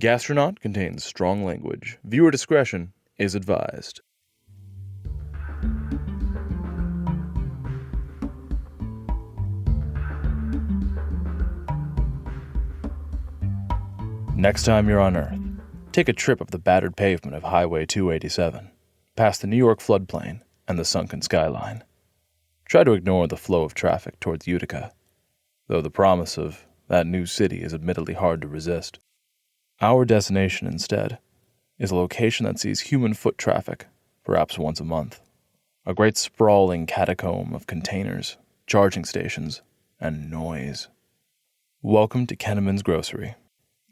Gastronaut contains strong language. Viewer discretion is advised. Next time you're on Earth, take a trip up the battered pavement of Highway 287, past the New York floodplain and the sunken skyline. Try to ignore the flow of traffic towards Utica, though the promise of that new city is admittedly hard to resist. Our destination, instead, is a location that sees human foot traffic perhaps once a month. A great sprawling catacomb of containers, charging stations, and noise. Welcome to Kenneman's Grocery.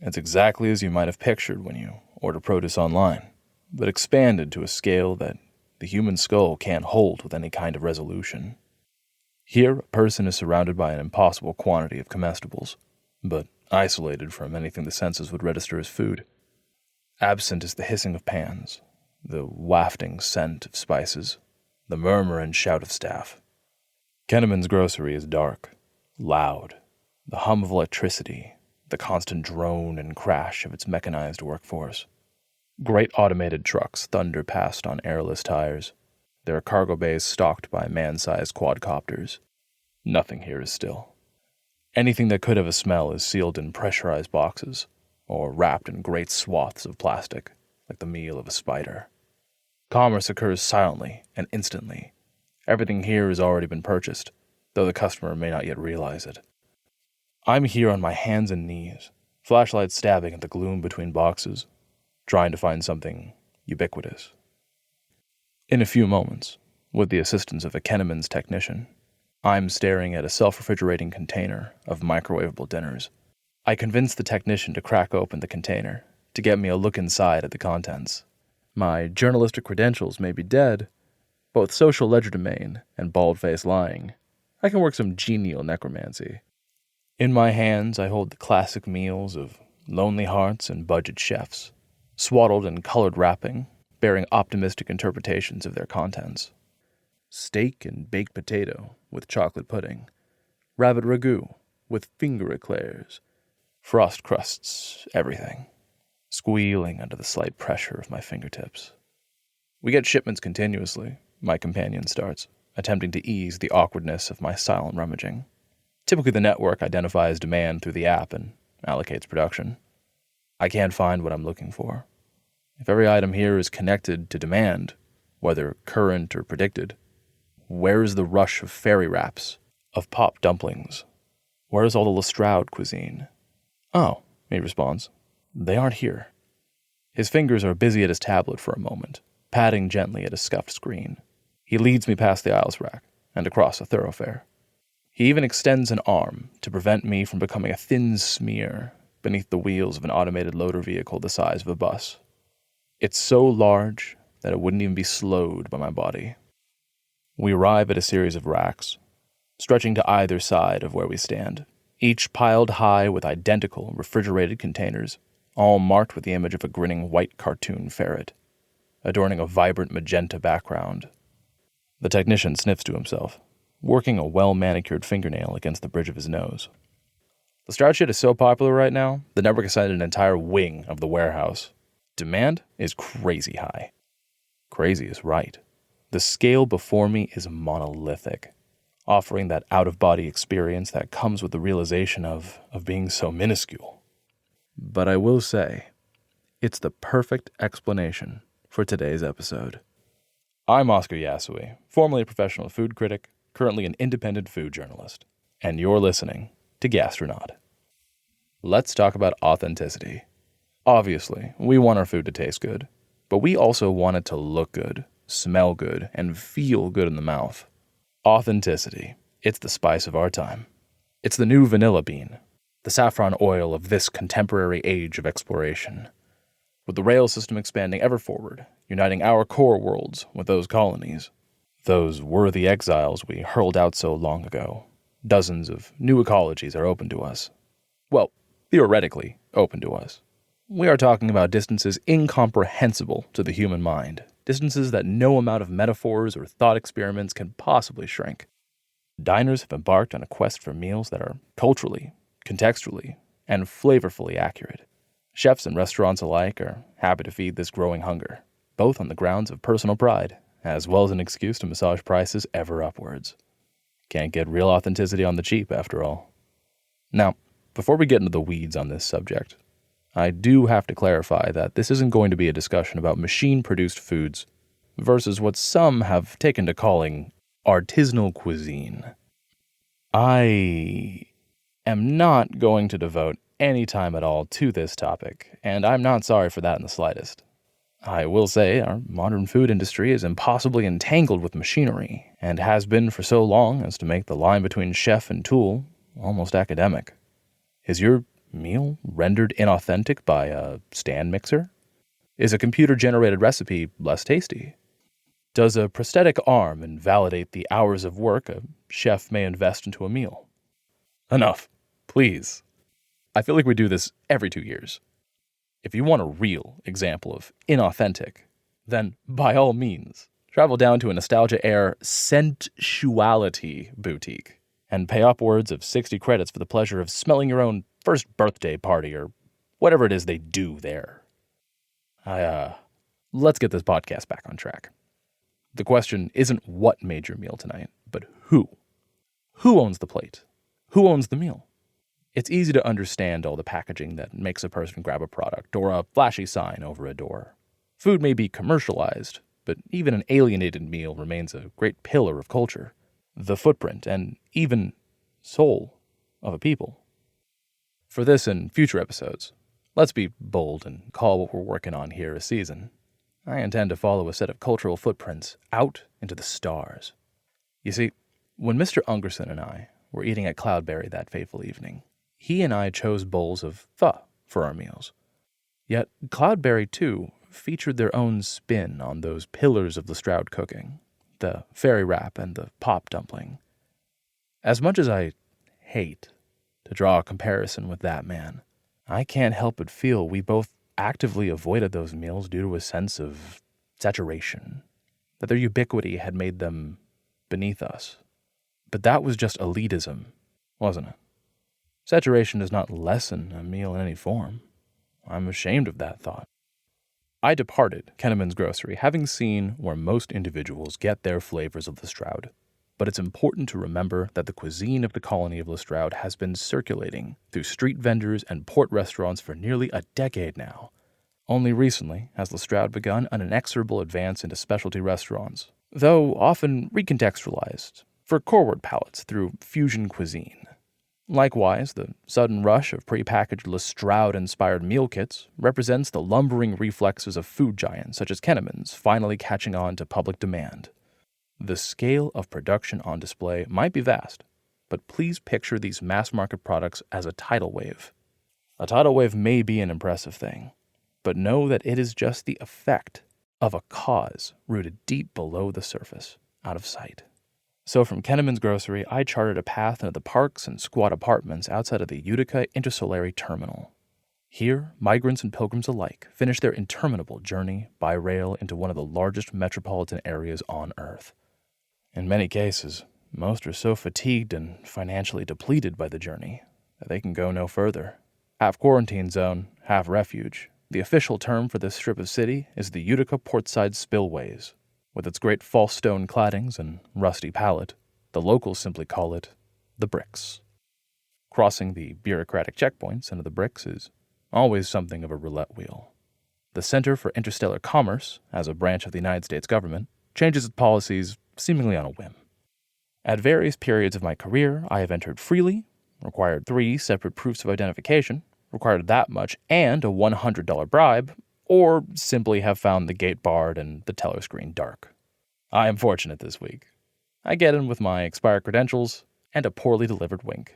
It's exactly as you might have pictured when you order produce online, but expanded to a scale that the human skull can't hold with any kind of resolution. Here, a person is surrounded by an impossible quantity of comestibles, but isolated from anything the senses would register as food. Absent is the hissing of pans, the wafting scent of spices, the murmur and shout of staff. Kenneman's Grocery is dark, loud, the hum of electricity, the constant drone and crash of its mechanized workforce. Great automated trucks thunder past on airless tires, their cargo bays stocked by man-sized quadcopters. Nothing here is still. Anything that could have a smell is sealed in pressurized boxes, or wrapped in great swaths of plastic, like the meal of a spider. Commerce occurs silently and instantly. Everything here has already been purchased, though the customer may not yet realize it. I'm here on my hands and knees, flashlight stabbing at the gloom between boxes, trying to find something ubiquitous. In a few moments, with the assistance of a Kenneman's technician, I'm staring at a self-refrigerating container of microwavable dinners. I convince the technician to crack open the container to get me a look inside at the contents. My journalistic credentials may be dead, but with social legerdemain and bald-faced lying, I can work some genial necromancy. In my hands, I hold the classic meals of lonely hearts and budget chefs, swaddled in colored wrapping, bearing optimistic interpretations of their contents. Steak and baked potato with chocolate pudding, rabbit ragout with finger eclairs, frost crusts, everything, squealing under the slight pressure of my fingertips. We get shipments continuously, my companion starts, attempting to ease the awkwardness of my silent rummaging. Typically, the network identifies demand through the app and allocates production. I can't find what I'm looking for. If every item here is connected to demand, whether current or predicted, where is the rush of fairy wraps, of pop dumplings? Where is all the Lestrade cuisine? Oh, he responds, they aren't here. His fingers are busy at his tablet for a moment, patting gently at a scuffed screen. He leads me past the aisles rack and across a thoroughfare. He even extends an arm to prevent me from becoming a thin smear beneath the wheels of an automated loader vehicle the size of a bus. It's so large that it wouldn't even be slowed by my body. We arrive at a series of racks, stretching to either side of where we stand, each piled high with identical refrigerated containers, all marked with the image of a grinning white cartoon ferret, adorning a vibrant magenta background. The technician sniffs to himself, working a well-manicured fingernail against the bridge of his nose. The Stroud shit is so popular right now, the network assigned an entire wing of the warehouse. Demand is crazy high. Crazy is right. The scale before me is monolithic, offering that out-of-body experience that comes with the realization of being so minuscule. But I will say, it's the perfect explanation for today's episode. I'm Oscar Yasui, formerly a professional food critic, currently an independent food journalist, and you're listening to Gastronaut. Let's talk about authenticity. Obviously, we want our food to taste good, but we also want it to look good, smell good, and feel good in the mouth. Authenticity. It's the spice of our time. It's the new vanilla bean, the saffron oil of this contemporary age of exploration. With the rail system expanding ever forward, uniting our core worlds with those colonies, those worthy exiles we hurled out so long ago, dozens of new ecologies are open to us. Well, theoretically open to us. We are talking about distances incomprehensible to the human mind, distances that no amount of metaphors or thought experiments can possibly shrink. Diners have embarked on a quest for meals that are culturally, contextually, and flavorfully accurate, Chefs and restaurants alike are happy to feed this growing hunger, both on the grounds of personal pride, as well as an excuse to massage prices ever upwards. Can't get real authenticity on the cheap, after all. Now, before we get into the weeds on this subject, I do have to clarify that this isn't going to be a discussion about machine-produced foods versus what some have taken to calling artisanal cuisine. I am not going to devote any time at all to this topic, and I'm not sorry for that in the slightest. I will say our modern food industry is impossibly entangled with machinery, and has been for so long as to make the line between chef and tool almost academic. Is your meal rendered inauthentic by a stand mixer? Is a computer-generated recipe less tasty? Does a prosthetic arm invalidate the hours of work a chef may invest into a meal? Enough, please. I feel like we do this every 2 years. If you want a real example of inauthentic, then by all means, travel down to a Nostalgia Air Sensuality boutique and pay upwards of 60 credits for the pleasure of smelling your own first birthday party or whatever it is they do there. Let's get this podcast back on track. The question isn't what made your meal tonight, but who. Who owns the plate? Who owns the meal? It's easy to understand all the packaging that makes a person grab a product or a flashy sign over a door. Food may be commercialized, but even an alienated meal remains a great pillar of culture, the footprint and even soul of a people. For this and future episodes, let's be bold and call what we're working on here a season. I intend to follow a set of cultural footprints out into the stars. You see, when Mr. Ungerson and I were eating at Cloudberry that fateful evening, he and I chose bowls of pho for our meals. Yet Cloudberry, too, featured their own spin on those pillars of Lestrade cooking, the fairy wrap and the pop dumpling. As much as I hate to draw a comparison with that man, I can't help but feel we both actively avoided those meals due to a sense of saturation, that their ubiquity had made them beneath us. But that was just elitism, wasn't it? Saturation does not lessen a meal in any form. I'm ashamed of that thought. I departed Kenneman's Grocery, having seen where most individuals get their flavors of Lestrade. But it's important to remember that the cuisine of the colony of Lestrade has been circulating through street vendors and port restaurants for nearly a decade now. Only recently has Lestrade begun an inexorable advance into specialty restaurants, though often recontextualized for forward palates through fusion cuisine. Likewise, the sudden rush of prepackaged Lestrade-inspired meal kits represents the lumbering reflexes of food giants such as Kenneman's finally catching on to public demand. The scale of production on display might be vast, but please picture these mass-market products as a tidal wave. A tidal wave may be an impressive thing, but know that it is just the effect of a cause rooted deep below the surface, out of sight. So from Kenneman's Grocery, I charted a path into the parks and squat apartments outside of the Utica Intersolary Terminal. Here, migrants and pilgrims alike finish their interminable journey by rail into one of the largest metropolitan areas on Earth. In many cases, most are so fatigued and financially depleted by the journey that they can go no further. Half quarantine zone, half refuge. The official term for this strip of city is the Utica Portside Spillways. With its great false stone claddings and rusty palette, the locals simply call it the Bricks. Crossing the bureaucratic checkpoints into the Bricks is always something of a roulette wheel. The Center for Interstellar Commerce, as a branch of the United States government, changes its policies seemingly on a whim. At various periods of my career, I have entered freely, required 3 separate proofs of identification, required that much and a $100 bribe, or simply have found the gate barred and the teller screen dark. I am fortunate this week. I get in with my expired credentials and a poorly delivered wink.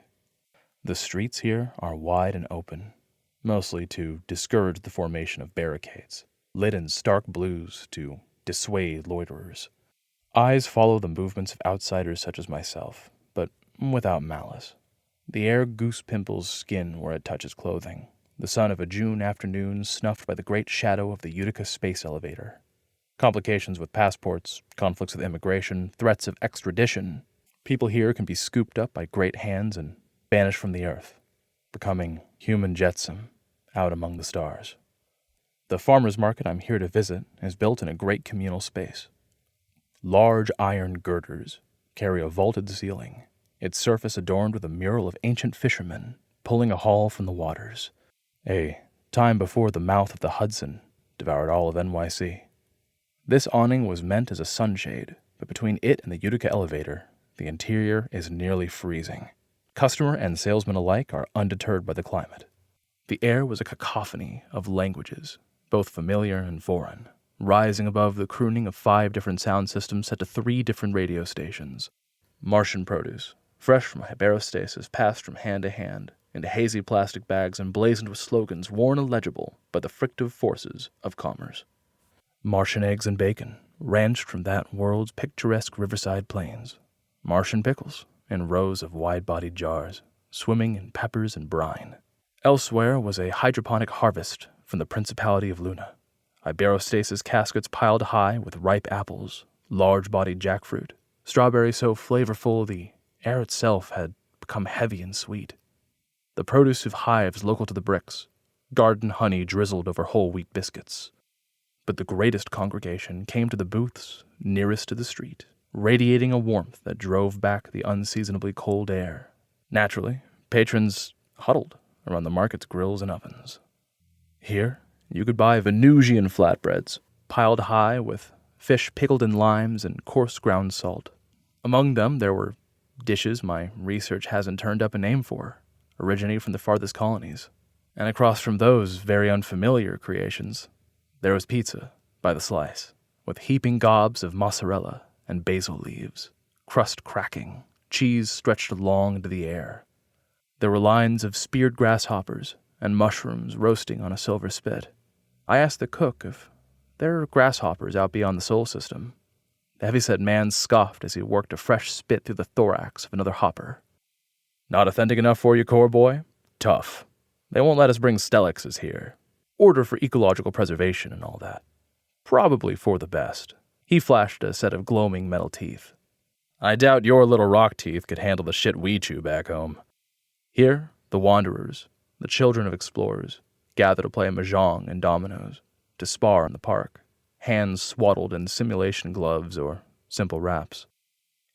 The streets here are wide and open, mostly to discourage the formation of barricades, lit in stark blues to dissuade loiterers. Eyes follow the movements of outsiders such as myself, but without malice. The air goose pimples skin where it touches clothing, the sun of a June afternoon snuffed by the great shadow of the Utica space elevator. Complications with passports, conflicts with immigration, threats of extradition. People here can be scooped up by great hands and banished from the earth, becoming human jetsam out among the stars. The farmer's market I'm here to visit is built in a great communal space. Large iron girders carry a vaulted ceiling, its surface adorned with a mural of ancient fishermen pulling a haul from the waters, a time before the mouth of the Hudson devoured all of NYC. This awning was meant as a sunshade, but between it and the Utica elevator, the interior is nearly freezing. Customer and salesman alike are undeterred by the climate. The air was a cacophony of languages, both familiar and foreign, rising above the crooning of 5 different sound systems set to 3 different radio stations. Martian produce, fresh from hyperostasis, passed from hand to hand into hazy plastic bags emblazoned with slogans worn illegible by the frictive forces of commerce. Martian eggs and bacon, ranched from that world's picturesque riverside plains. Martian pickles, in rows of wide-bodied jars, swimming in peppers and brine. Elsewhere was a hydroponic harvest from the Principality of Luna. Iberostasis caskets piled high with ripe apples, large-bodied jackfruit, strawberries so flavorful the air itself had become heavy and sweet. The produce of hives local to the bricks, garden honey drizzled over whole wheat biscuits. But the greatest congregation came to the booths nearest to the street, radiating a warmth that drove back the unseasonably cold air. Naturally, patrons huddled around the market's grills and ovens. Here, you could buy Venusian flatbreads, piled high with fish pickled in limes and coarse ground salt. Among them, there were dishes my research hasn't turned up a name for, originating from the farthest colonies. And across from those very unfamiliar creations, there was pizza by the slice, with heaping gobs of mozzarella and basil leaves, crust cracking, cheese stretched long into the air. There were lines of speared grasshoppers and mushrooms roasting on a silver spit. I asked the cook if there are grasshoppers out beyond the Sol system. The heavyset man scoffed as he worked a fresh spit through the thorax of another hopper. Not authentic enough for you, core boy? Tough. They won't let us bring Stellexes here. Order for ecological preservation and all that. Probably for the best. He flashed a set of gloaming metal teeth. I doubt your little rock teeth could handle the shit we chew back home. Here, the wanderers, the children of explorers, gather to play mahjong and dominoes, to spar in the park, hands swaddled in simulation gloves or simple wraps.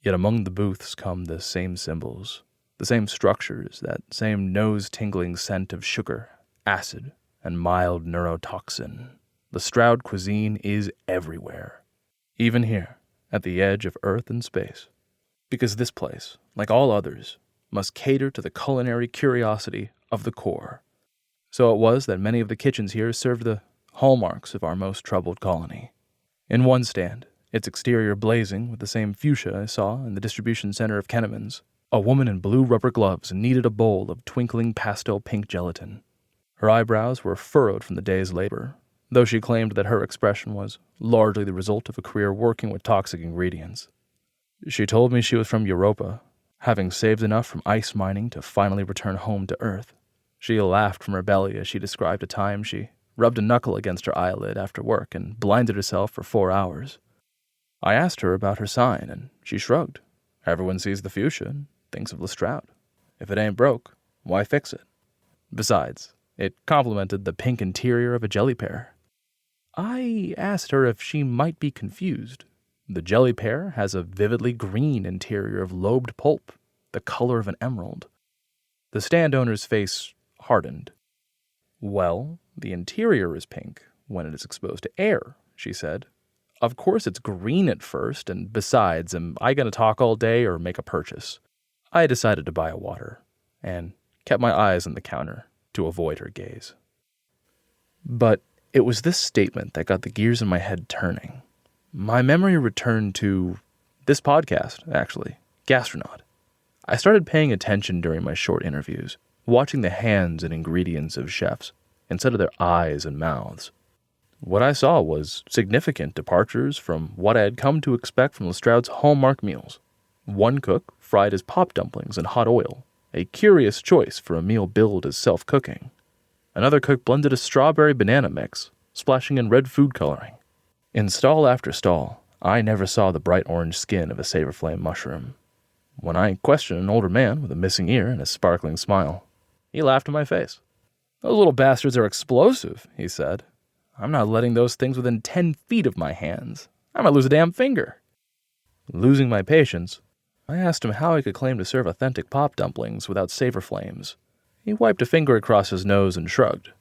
Yet among the booths come the same symbols, the same structures, that same nose-tingling scent of sugar, acid, and mild neurotoxin. The Stroud cuisine is everywhere. Even here, at the edge of Earth and space. Because this place, like all others, must cater to the culinary curiosity of the core. So it was that many of the kitchens here served the hallmarks of our most troubled colony. In one stand, its exterior blazing with the same fuchsia I saw in the distribution center of Kenneman's, a woman in blue rubber gloves kneaded a bowl of twinkling pastel pink gelatin. Her eyebrows were furrowed from the day's labor, though she claimed that her expression was largely the result of a career working with toxic ingredients. She told me she was from Europa, having saved enough from ice mining to finally return home to Earth. She laughed from her belly as she described a time she rubbed a knuckle against her eyelid after work and blinded herself for 4 hours. I asked her about her sign, and she shrugged. Everyone sees the fuchsia and thinks of Lestrade. If it ain't broke, why fix it? Besides, it complemented the pink interior of a jelly pear. I asked her if she might be confused. The jelly pear has a vividly green interior of lobed pulp, the color of an emerald. The stand owner's face hardened. Well, the interior is pink when it is exposed to air, she said. Of course it's green at first, and besides, am I going to talk all day or make a purchase? I decided to buy a water, and kept my eyes on the counter to avoid her gaze. But it was this statement that got the gears in my head turning. My memory returned to this podcast, actually, Gastronaut. I started paying attention during my short interviews, watching the hands and ingredients of chefs instead of their eyes and mouths. What I saw was significant departures from what I had come to expect from Lestrade's hallmark meals. One cook fried his pop dumplings in hot oil, a curious choice for a meal billed as self-cooking. Another cook blended a strawberry-banana mix, splashing in red food coloring. In stall after stall, I never saw the bright orange skin of a savor flame mushroom. When I questioned an older man with a missing ear and a sparkling smile, he laughed in my face. Those little bastards are explosive, he said. I'm not letting those things within 10 feet of my hands. I might lose a damn finger. Losing my patience, I asked him how he could claim to serve authentic pop dumplings without savor flames. He wiped a finger across his nose and shrugged.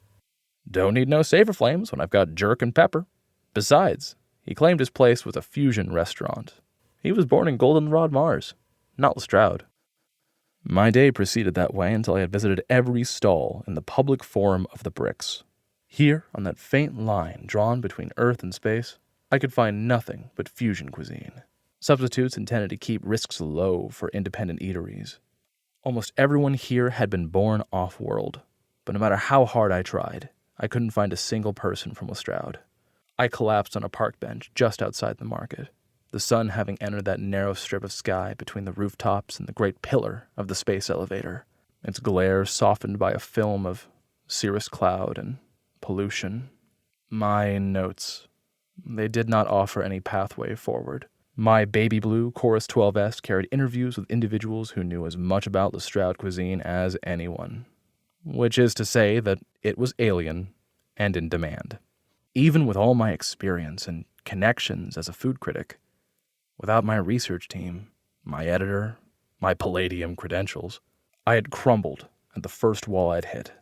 Don't need no savor flames when I've got jerk and pepper. Besides, he claimed his place was a fusion restaurant. He was born in Goldenrod, Mars, not Lestrade. My day proceeded that way until I had visited every stall in the public forum of the bricks. Here, on that faint line drawn between Earth and space, I could find nothing but fusion cuisine. Substitutes intended to keep risks low for independent eateries. Almost everyone here had been born off-world, but no matter how hard I tried, I couldn't find a single person from Lestrade. I collapsed on a park bench just outside the market, the sun having entered that narrow strip of sky between the rooftops and the great pillar of the space elevator, its glare softened by a film of cirrus cloud and pollution. My notes. They did not offer any pathway forward. My baby blue Chorus 12S carried interviews with individuals who knew as much about Lestrade cuisine as anyone, which is to say that it was alien and in demand. Even with all my experience and connections as a food critic, without my research team, my editor, my Palladium credentials, I had crumbled at the first wall I'd hit.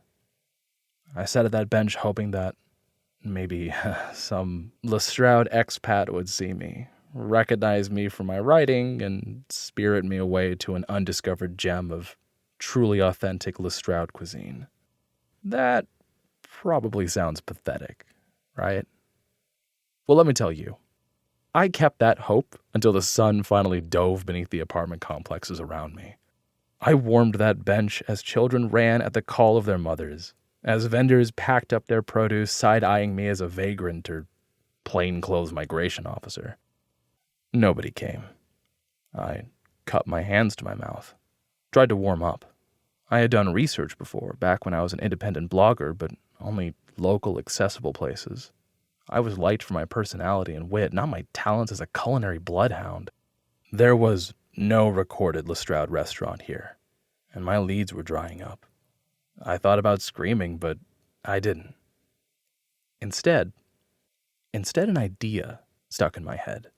I sat at that bench hoping that maybe some Lestrade expat would see me, recognize me for my writing, and spirit me away to an undiscovered gem of truly authentic Lestrade cuisine. That probably sounds pathetic, right? Well, let me tell you. I kept that hope until the sun finally dove beneath the apartment complexes around me. I warmed that bench as children ran at the call of their mothers, as vendors packed up their produce, side-eyeing me as a vagrant or plainclothes migration officer. Nobody came. I cupped my hands to my mouth, tried to warm up. I had done research before, back when I was an independent blogger, but only local, accessible places. I was liked for my personality and wit, not my talents as a culinary bloodhound. There was no recorded Lestrade restaurant here, and my leads were drying up. I thought about screaming, but I didn't. Instead an idea stuck in my head.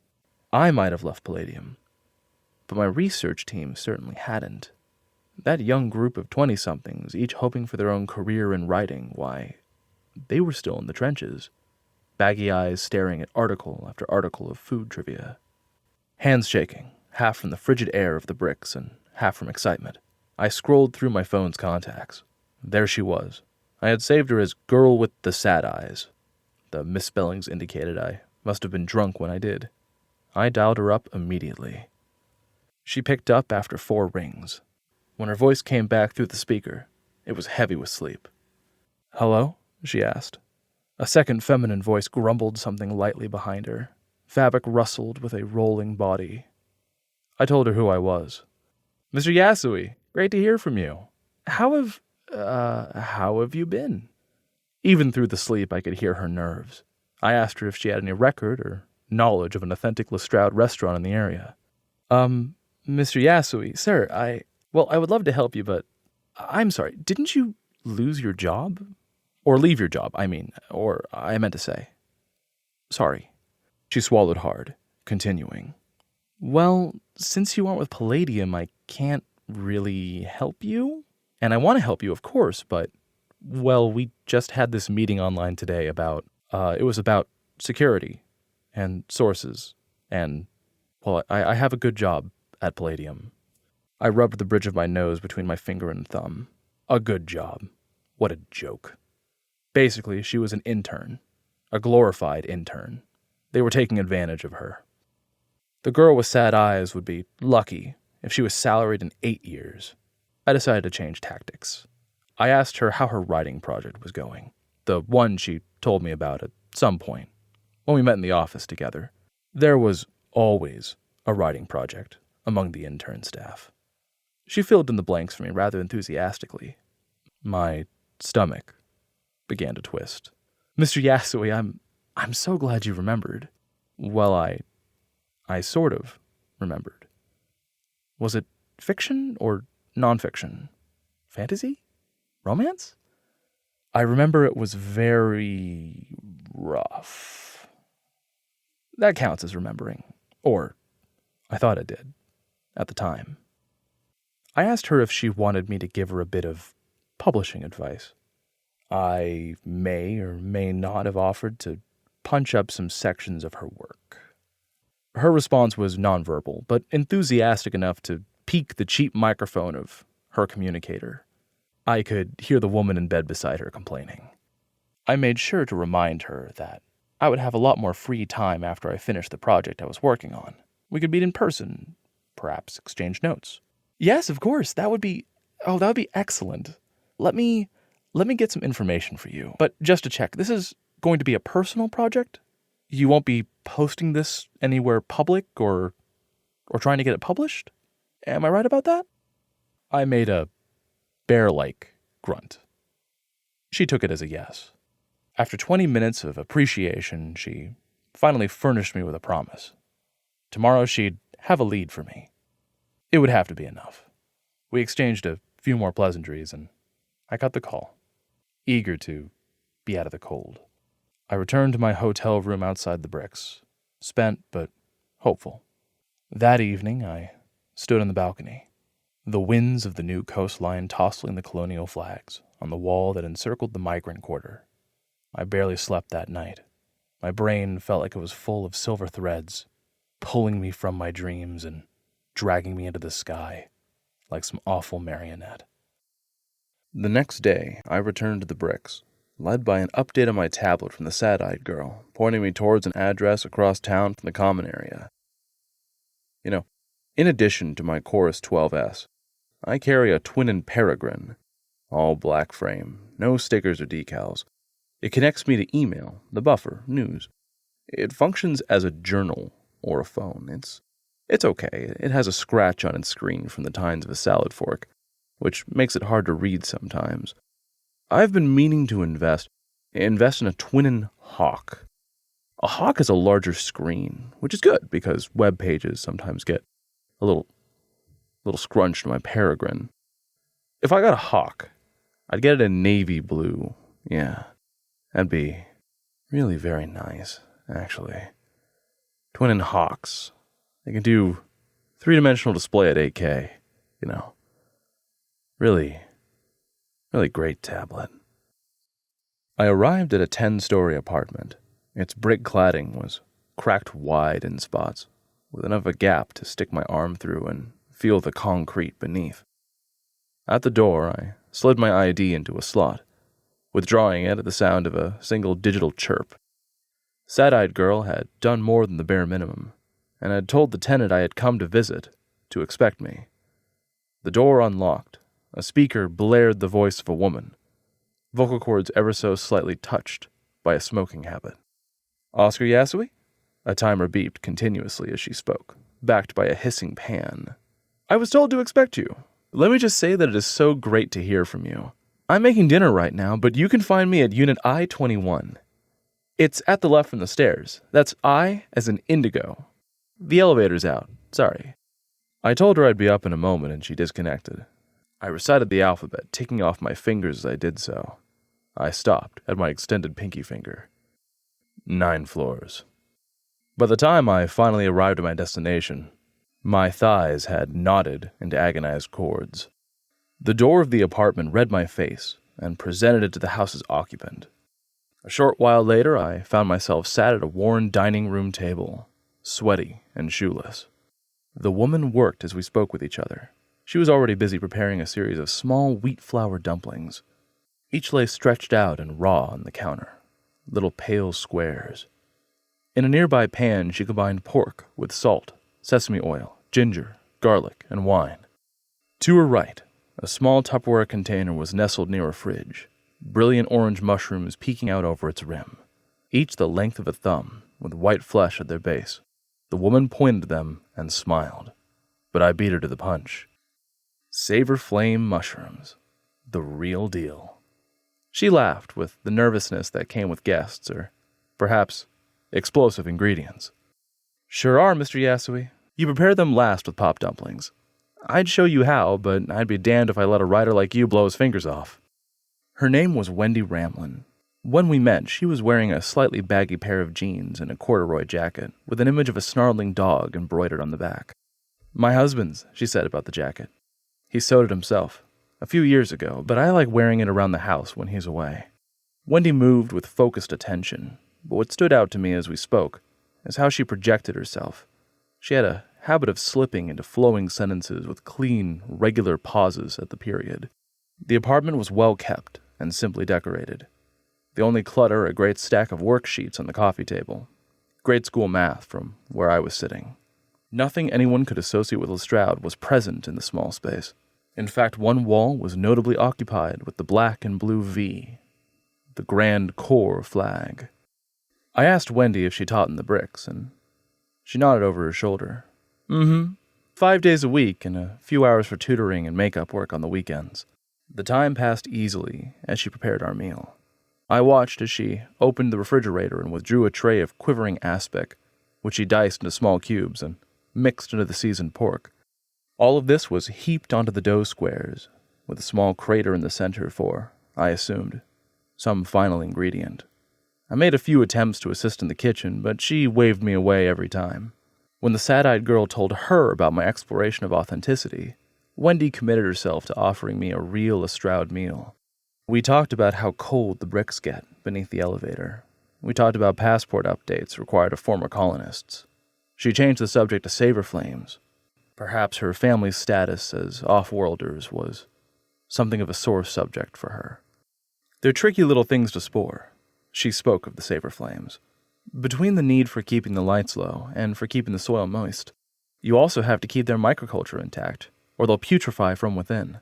I might have left Palladium, but my research team certainly hadn't. That young group of 20-somethings, each hoping for their own career in writing, why, they were still in the trenches, baggy eyes staring at article after article of food trivia. Hands shaking, half from the frigid air of the bricks and half from excitement. I scrolled through my phone's contacts. There she was. I had saved her as Girl with the Sad Eyes. The misspellings indicated I must have been drunk when I did. I dialed her up immediately. She picked up after 4 rings. When her voice came back through the speaker, it was heavy with sleep. "Hello?" she asked. A second feminine voice grumbled something lightly behind her. Fabric rustled with a rolling body. I told her who I was. "Mr. Yasui, great to hear from you. How have you been?" Even through the sleep, I could hear her nerves. I asked her if she had any record or knowledge of an authentic Lestrade restaurant in the area. Mr. Yasui, sir, I would love to help you, but I'm sorry, didn't you lose your job? Or leave your job, I meant to say. Sorry. She swallowed hard, continuing. Well, since you aren't with Palladium, I can't really help you. And I want to help you, of course, but, well, we just had this meeting online today about security and sources, and, well, I have a good job at Palladium. I rubbed the bridge of my nose between my finger and thumb. A good job. What a joke. Basically, she was an intern. A glorified intern. They were taking advantage of her. The girl with sad eyes would be lucky if she was salaried in 8 years. I decided to change tactics. I asked her how her writing project was going. The one she told me about at some point, when we met in the office together. There was always a writing project among the intern staff. She filled in the blanks for me rather enthusiastically. My stomach began to twist. "Mr. Yasui, I'm so glad you remembered." Well, I sort of remembered. Was it fiction or nonfiction? Fantasy? Romance? I remember it was very rough. That counts as remembering. Or, I thought it did, at the time. I asked her if she wanted me to give her a bit of publishing advice. I may or may not have offered to punch up some sections of her work. Her response was nonverbal, but enthusiastic enough to pique the cheap microphone of her communicator. I could hear the woman in bed beside her complaining. I made sure to remind her that I would have a lot more free time after I finished the project I was working on. We could meet in person, perhaps exchange notes. Yes, of course, that would be excellent. Let me get some information for you. But just to check, this is going to be a personal project? You won't be posting this anywhere public or trying to get it published? Am I right about that? I made a bear-like grunt. She took it as a yes. After 20 minutes of appreciation, she finally furnished me with a promise. Tomorrow she'd have a lead for me. It would have to be enough. We exchanged a few more pleasantries, and I got the call, eager to be out of the cold. I returned to my hotel room outside the bricks, spent but hopeful. That evening, I stood on the balcony, the winds of the new coastline tossing the colonial flags on the wall that encircled the migrant quarter. I barely slept that night. My brain felt like it was full of silver threads, pulling me from my dreams and dragging me into the sky like some awful marionette. The next day, I returned to the bricks, led by an update on my tablet from the sad-eyed girl, pointing me towards an address across town from the common area. In addition to my Chorus 12S, I carry a twin Peregrine, all black frame, no stickers or decals. It connects me to email, the buffer, news. It functions as a journal or a phone. It's okay. It has a scratch on its screen from the tines of a salad fork, which makes it hard to read sometimes. I've been meaning to invest in a twin Hawk. A Hawk is a larger screen, which is good because web pages sometimes get a little scrunched in my Peregrine. If I got a Hawk, I'd get it in navy blue. Yeah, that'd be really very nice, actually. Twin Hawks. They can do 3-dimensional display at 8K, Really, really great tablet. I arrived at a 10-story apartment. Its brick cladding was cracked wide in spots, with enough of a gap to stick my arm through and feel the concrete beneath. At the door, I slid my ID into a slot, withdrawing it at the sound of a single digital chirp. Sad-eyed girl had done more than the bare minimum, and had told the tenant I had come to visit to expect me. The door unlocked. A speaker blared the voice of a woman, vocal cords ever so slightly touched by a smoking habit. Oscar Yasui? A timer beeped continuously as she spoke, backed by a hissing pan. I was told to expect you. Let me just say that it is so great to hear from you. I'm making dinner right now, but you can find me at Unit I-21. It's at the left from the stairs. That's I as in indigo. The elevator's out. Sorry. I told her I'd be up in a moment, and she disconnected. I recited the alphabet, ticking off my fingers as I did so. I stopped at my extended pinky finger. 9 floors. By the time I finally arrived at my destination, my thighs had knotted into agonized cords. The door of the apartment read my face and presented it to the house's occupant. A short while later, I found myself sat at a worn dining room table, sweaty and shoeless. The woman worked as we spoke with each other. She was already busy preparing a series of small wheat flour dumplings. Each lay stretched out and raw on the counter, little pale squares. In a nearby pan, she combined pork with salt, sesame oil, ginger, garlic, and wine. To her right, a small Tupperware container was nestled near a fridge, brilliant orange mushrooms peeking out over its rim, each the length of a thumb, with white flesh at their base. The woman pointed to them and smiled, but I beat her to the punch. Savor Flame mushrooms. The real deal. She laughed with the nervousness that came with guests, or perhaps explosive ingredients. Sure are, Mr. Yasui. You prepare them last with pop dumplings. I'd show you how, but I'd be damned if I let a writer like you blow his fingers off. Her name was Wendy Ramlin. When we met, she was wearing a slightly baggy pair of jeans and a corduroy jacket with an image of a snarling dog embroidered on the back. "My husband's," she said about the jacket. "He sewed it himself a few years ago, but I like wearing it around the house when he's away." Wendy moved with focused attention, but what stood out to me as we spoke is how she projected herself. She had a habit of slipping into flowing sentences with clean, regular pauses at the period. The apartment was well kept and simply decorated. The only clutter, a great stack of worksheets on the coffee table. Grade school math from where I was sitting. Nothing anyone could associate with Lestrade was present in the small space. In fact, one wall was notably occupied with the black and blue V, the Grand Corps flag. I asked Wendy if she taught in the bricks, and she nodded over her shoulder. 5 days a week and a few hours for tutoring and makeup work on the weekends. The time passed easily as she prepared our meal. I watched as she opened the refrigerator and withdrew a tray of quivering aspic, which she diced into small cubes and mixed into the seasoned pork. All of this was heaped onto the dough squares, with a small crater in the center for, I assumed, some final ingredient. I made a few attempts to assist in the kitchen, but she waved me away every time. When the sad-eyed girl told her about my exploration of authenticity, Wendy committed herself to offering me a real Lestrade meal. We talked about how cold the bricks get beneath the elevator. We talked about passport updates required of former colonists. She changed the subject to saber flames. Perhaps her family's status as off-worlders was something of a sore subject for her. They're tricky little things to spore. She spoke of the saber flames. Between the need for keeping the lights low and for keeping the soil moist, you also have to keep their microculture intact, or they'll putrefy from within.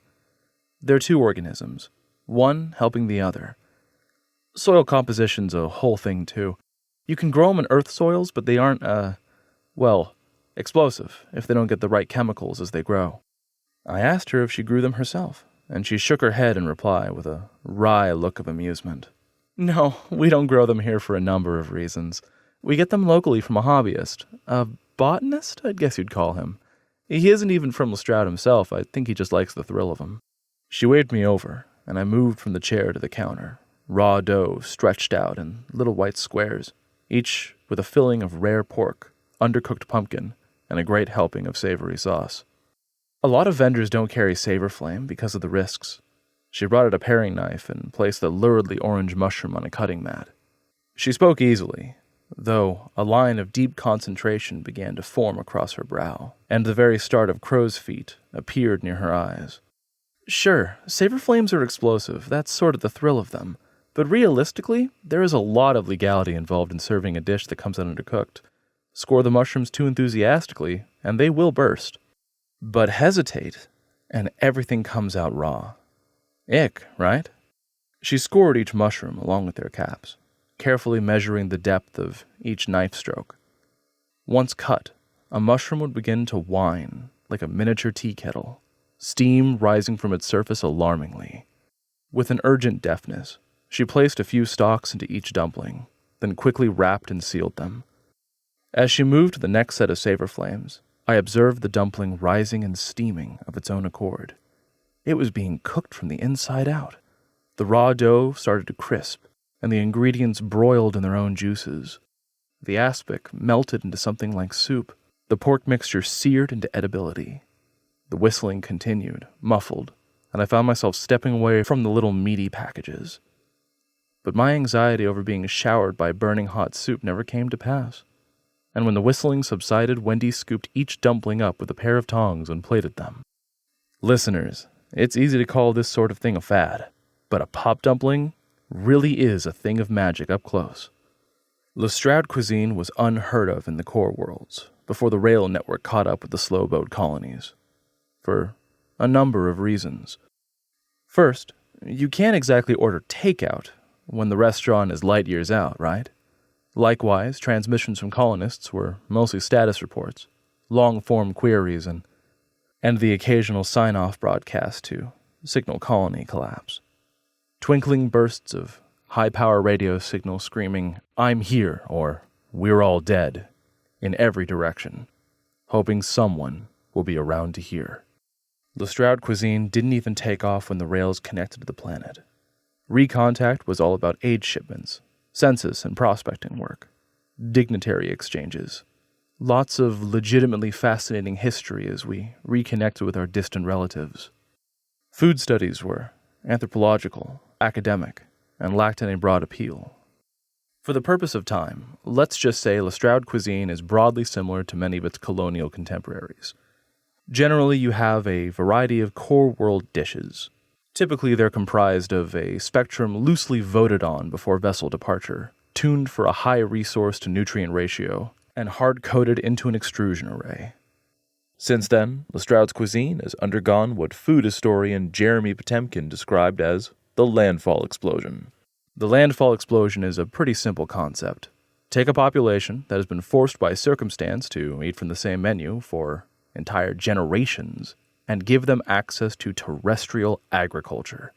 They're two organisms, one helping the other. Soil composition's a whole thing, too. You can grow them in earth soils, but they aren't, explosive if they don't get the right chemicals as they grow. I asked her if she grew them herself, and she shook her head in reply with a wry look of amusement. "No, we don't grow them here for a number of reasons. We get them locally from a hobbyist. A botanist, I'd guess you'd call him. He isn't even from Lestrade himself. I think he just likes the thrill of them." She waved me over, and I moved from the chair to the counter. Raw dough stretched out in little white squares, each with a filling of rare pork, undercooked pumpkin, and a great helping of savory sauce. A lot of vendors don't carry saber flame because of the risks. She brought out a paring knife and placed the luridly orange mushroom on a cutting mat. She spoke easily, though a line of deep concentration began to form across her brow, and the very start of crow's feet appeared near her eyes. "Sure, saber flames are explosive, that's sort of the thrill of them. But realistically, there is a lot of legality involved in serving a dish that comes out undercooked. Score the mushrooms too enthusiastically, and they will burst. But hesitate, and everything comes out raw. Ick, right?" She scored each mushroom along with their caps, carefully measuring the depth of each knife stroke. Once cut, a mushroom would begin to whine like a miniature tea kettle, steam rising from its surface alarmingly. With an urgent deftness, she placed a few stalks into each dumpling, then quickly wrapped and sealed them. As she moved to the next set of saber flames, I observed the dumpling rising and steaming of its own accord. It was being cooked from the inside out. The raw dough started to crisp, and the ingredients broiled in their own juices. The aspic melted into something like soup. The pork mixture seared into edibility. The whistling continued, muffled, and I found myself stepping away from the little meaty packages. But my anxiety over being showered by burning hot soup never came to pass. And when the whistling subsided, Wendy scooped each dumpling up with a pair of tongs and plated them. Listeners, it's easy to call this sort of thing a fad, but a pop dumpling really is a thing of magic up close. Lestrade cuisine was unheard of in the core worlds, before the rail network caught up with the slow boat colonies. For a number of reasons. First, you can't exactly order takeout when the restaurant is light years out, right? Likewise, transmissions from colonists were mostly status reports, long-form queries, and the occasional sign-off broadcast to signal colony collapse. Twinkling bursts of high-power radio signals screaming, "I'm here," or "We're all dead," in every direction, hoping someone will be around to hear. Lestrade cuisine didn't even take off when the rails connected to the planet. Recontact was all about aid shipments, census and prospecting work, dignitary exchanges, lots of legitimately fascinating history as we reconnected with our distant relatives. Food studies were anthropological, academic, and lacked any broad appeal. For the purpose of time, let's just say Lestrade cuisine is broadly similar to many of its colonial contemporaries. Generally, you have a variety of core world dishes. Typically, they're comprised of a spectrum loosely voted on before vessel departure, tuned for a high resource to nutrient ratio, and hard-coded into an extrusion array. Since then, Lestrade's cuisine has undergone what food historian Jeremy Potemkin described as the landfall explosion. The landfall explosion is a pretty simple concept. Take a population that has been forced by circumstance to eat from the same menu for entire generations and give them access to terrestrial agriculture.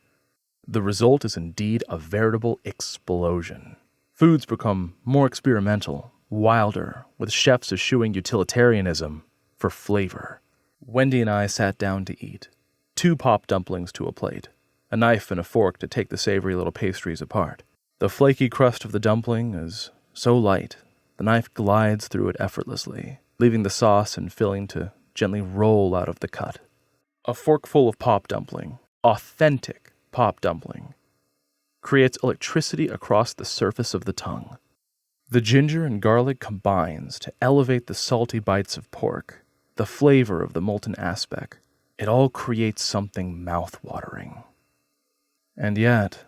The result is indeed a veritable explosion. Foods become more experimental, wilder, with chefs eschewing utilitarianism for flavor. Wendy and I sat down to eat. 2 pop dumplings to a plate, a knife and a fork to take the savory little pastries apart. The flaky crust of the dumpling is so light, the knife glides through it effortlessly, leaving the sauce and filling to gently roll out of the cut. A forkful of pop dumpling, authentic pop dumpling, creates electricity across the surface of the tongue. The ginger and garlic combines to elevate the salty bites of pork, the flavor of the molten aspic. It all creates something mouth-watering. And yet,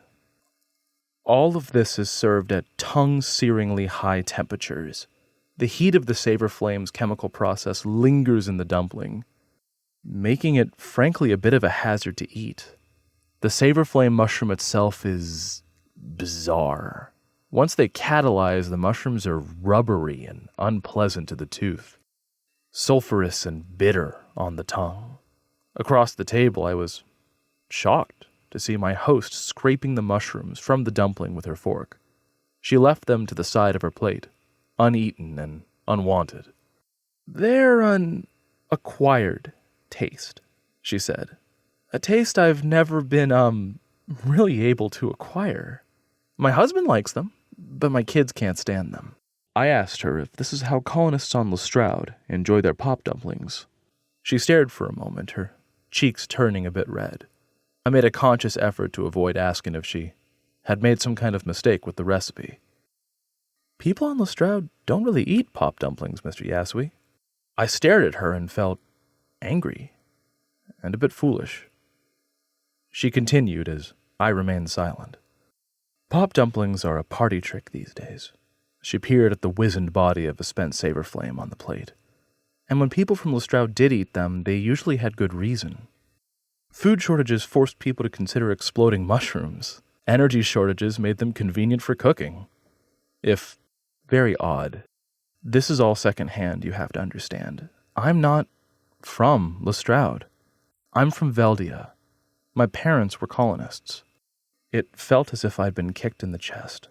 all of this is served at tongue-searingly high temperatures. The heat of the savor flame's chemical process lingers in the dumpling, making it, frankly, a bit of a hazard to eat. The savor flame mushroom itself is bizarre. Once they catalyze, the mushrooms are rubbery and unpleasant to the tooth, sulfurous and bitter on the tongue. Across the table, I was shocked to see my host scraping the mushrooms from the dumpling with her fork. She left them to the side of her plate, uneaten and unwanted. "They're an acquired taste," she said. "A taste I've never been, really able to acquire. My husband likes them, but my kids can't stand them." I asked her if this is how colonists on Lestrade enjoy their pop dumplings. She stared for a moment, her cheeks turning a bit red. I made a conscious effort to avoid asking if she had made some kind of mistake with the recipe. "People on Lestrade don't really eat pop dumplings, Mr. Yasui." I stared at her and felt angry and a bit foolish. She continued as I remained silent. "Pop dumplings are a party trick these days." She peered at the wizened body of a spent savor flame on the plate. "And when people from Lestrade did eat them, they usually had good reason. Food shortages forced people to consider exploding mushrooms. Energy shortages made them convenient for cooking. If very odd. This is all secondhand, you have to understand. I'm not from Lestrade. I'm from Veldia. My parents were colonists." It felt as if I'd been kicked in the chest.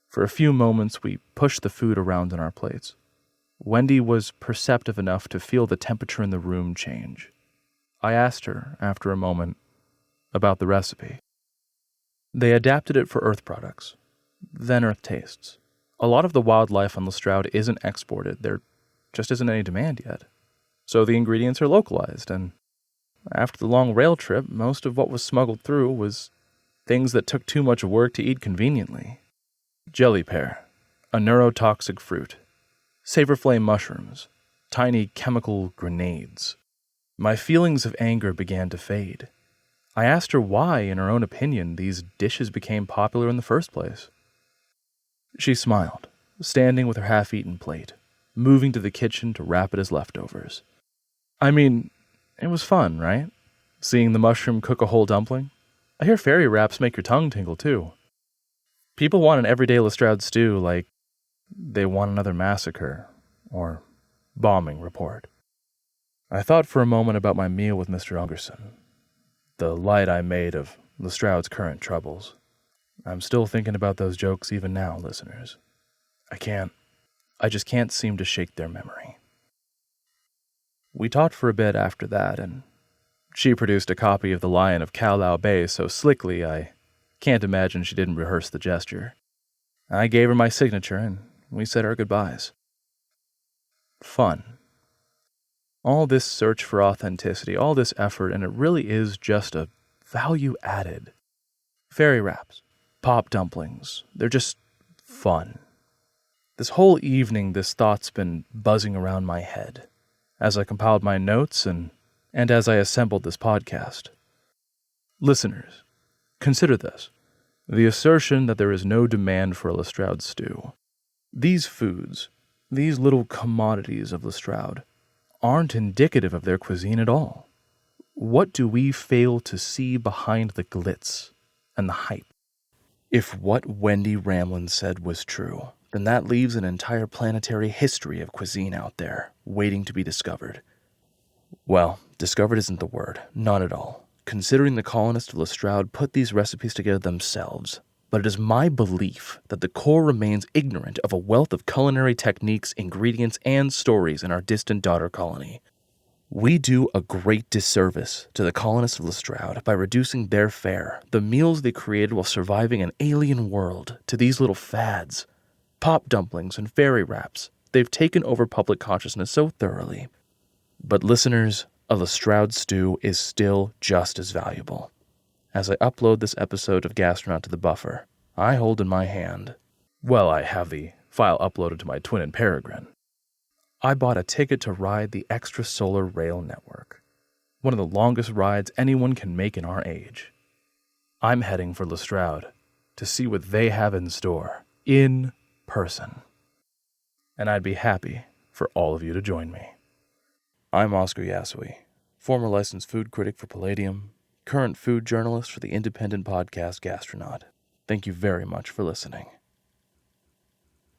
For a few moments, we pushed the food around on our plates. Wendy was perceptive enough to feel the temperature in the room change. I asked her, after a moment, about the recipe. They adapted it for Earth products, then Earth tastes. A lot of the wildlife on Lestrade isn't exported. There just isn't any demand yet. So the ingredients are localized, and after the long rail trip, most of what was smuggled through was things that took too much work to eat conveniently. Jelly pear, a neurotoxic fruit. Savor flame mushrooms, tiny chemical grenades. My feelings of anger began to fade. I asked her why, in her own opinion, these dishes became popular in the first place. She smiled, standing with her half-eaten plate, moving to the kitchen to wrap it as leftovers. "I mean, it was fun, right? Seeing the mushroom cook a whole dumpling. I hear fairy wraps make your tongue tingle, too. People want an everyday Lestrade stew like they want another massacre or bombing report." I thought for a moment about my meal with Mr. Ungerson, the light I made of Lestrade's current troubles. I'm still thinking about those jokes even now, listeners. I just can't seem to shake their memory. We talked for a bit after that, and she produced a copy of The Lion of Callao Bay so slickly I Can't imagine she didn't rehearse the gesture. I gave her my signature and we said our goodbyes. Fun. All this search for authenticity, all this effort, and it really is just a value added. Fairy wraps, pop dumplings, they're just fun. This whole evening, this thought's been buzzing around my head as I compiled my notes and as I assembled this podcast. Listeners, consider this. The assertion that there is no demand for a Lestrade stew. These foods, these little commodities of Lestrade, aren't indicative of their cuisine at all. What do we fail to see behind the glitz and the hype? If what Wendy Ramlin said was true, then that leaves an entire planetary history of cuisine out there, waiting to be discovered. Well, discovered isn't the word, not at all, considering the colonists of Lestrade put these recipes together themselves. But it is my belief that the core remains ignorant of a wealth of culinary techniques, ingredients, and stories in our distant daughter colony. We do a great disservice to the colonists of Lestrade by reducing their fare, the meals they created while surviving an alien world, to these little fads. Pop dumplings and fairy wraps, they've taken over public consciousness so thoroughly. But listeners, a Lestrade stew is still just as valuable. As I upload this episode of Gastronaut to the buffer, I hold in my hand, well, I have the file uploaded to my twin in Peregrine. I bought a ticket to ride the extrasolar rail network, one of the longest rides anyone can make in our age. I'm heading for Lestrade to see what they have in store, in person. And I'd be happy for all of you to join me. I'm Oscar Yasui, former licensed food critic for Palladium, current food journalist for the independent podcast Gastronaut. Thank you very much for listening.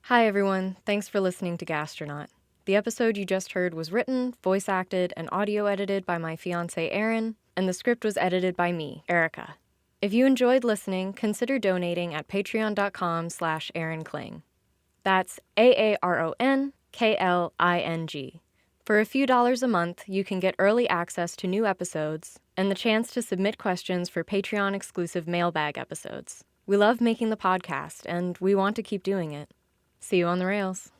Hi everyone, thanks for listening to Gastronaut. The episode you just heard was written, voice acted, and audio edited by my fiancé Aaron, and the script was edited by me, Erika. If you enjoyed listening, consider donating at patreon.com/Aaron Kling. That's AARONKLING. For a few dollars a month, you can get early access to new episodes and the chance to submit questions for Patreon-exclusive mailbag episodes. We love making the podcast, and we want to keep doing it. See you on the rails.